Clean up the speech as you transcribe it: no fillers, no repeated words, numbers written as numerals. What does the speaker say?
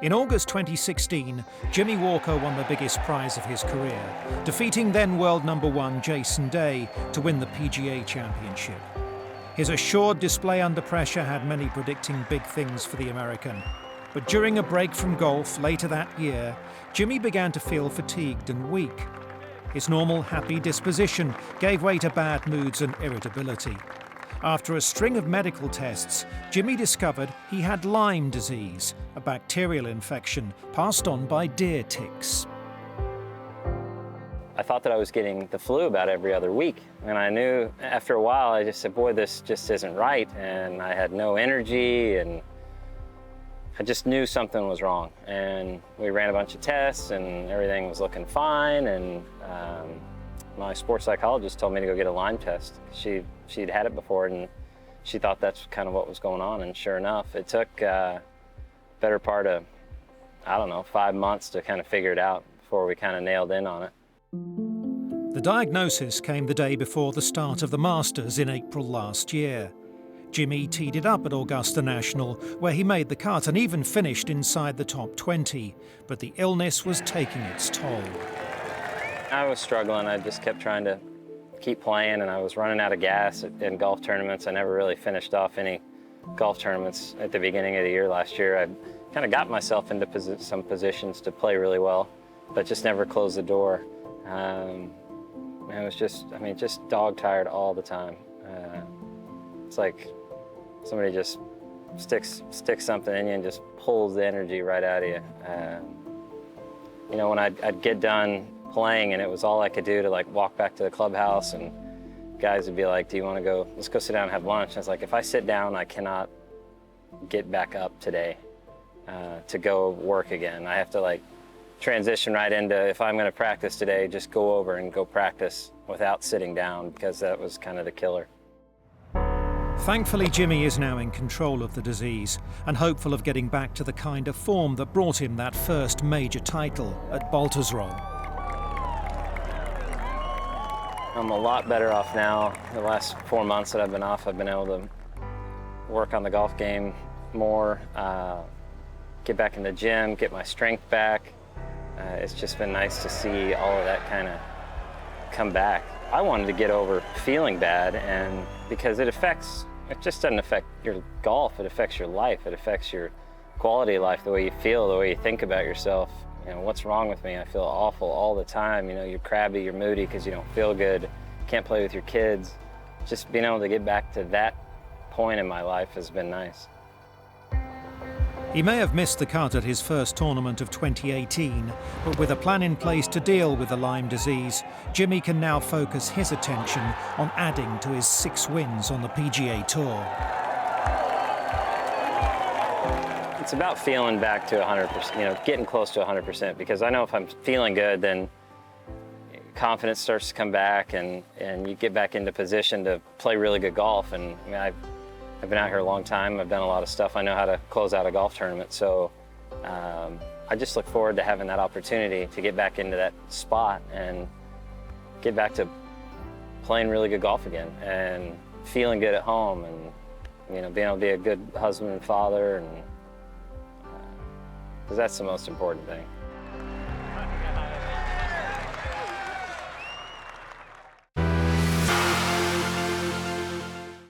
In August 2016, Jimmy Walker won the biggest prize of his career, defeating then world number one Jason Day to win the PGA Championship. His assured display under pressure had many predicting big things for the American. But during a break from golf later that year, Jimmy began to feel fatigued and weak. His normal happy disposition gave way to bad moods and irritability. After a string of medical tests, Jimmy discovered he had Lyme disease, a bacterial infection passed on by deer ticks. I thought that I was getting the flu about every other week, and I knew after a while, I just said, boy, this just isn't right, and I had no energy, and I just knew something was wrong. And we ran a bunch of tests, and everything was looking fine, and my sports psychologist told me to go get a Lyme test. She'd had it before, and she thought that's kind of what was going on, and sure enough, it took better part of, I don't know, 5 months to kind of figure it out before we kind of nailed in on it. The diagnosis came the day before the start of the Masters in April last year. Jimmy teed it up at Augusta National, where he made the cut and even finished inside the top 20, but the illness was taking its toll. I was struggling. I just kept trying to keep playing, and I was running out of gas in golf tournaments. I never really finished off any golf tournaments at the beginning of the year last year. I kind of got myself into some positions to play really well, but just never closed the door. It was just, just dog-tired all the time. It's like somebody just sticks something in you and just pulls the energy right out of you. When I'd get done playing and it was all I could do to like walk back to the clubhouse, and guys would be like, do you want to go, let's go sit down and have lunch. And I was like, if I sit down, I cannot get back up today to go work again. I have to like transition right into, if I'm going to practice today, just go over and go practice without sitting down, because that was kind of the killer. Thankfully, Jimmy is now in control of the disease and hopeful of getting back to the kind of form that brought him that first major title at Baltusrol. I'm a lot better off now. The last 4 months that I've been off, I've been able to work on the golf game more, get back in the gym, get my strength back. It's just been nice to see all of that kind of come back. I wanted to get over feeling bad, and because it just doesn't affect your golf, it affects your life, it affects your quality of life, the way you feel, the way you think about yourself. What's wrong with me? I feel awful all the time. You're crabby, you're moody because you don't feel good, can't play with your kids. Just being able to get back to that point in my life has been nice. He may have missed the cut at his first tournament of 2018, but with a plan in place to deal with the Lyme disease, Jimmy can now focus his attention on adding to his 6 wins on the PGA Tour. It's about feeling back to 100%, getting close to 100%, because I know if I'm feeling good, then confidence starts to come back, and you get back into position to play really good golf. And I've been out here a long time. I've done a lot of stuff. I know how to close out a golf tournament. So I just look forward to having that opportunity to get back into that spot and get back to playing really good golf again and feeling good at home, and being able to be a good husband and father, and because that's the most important thing.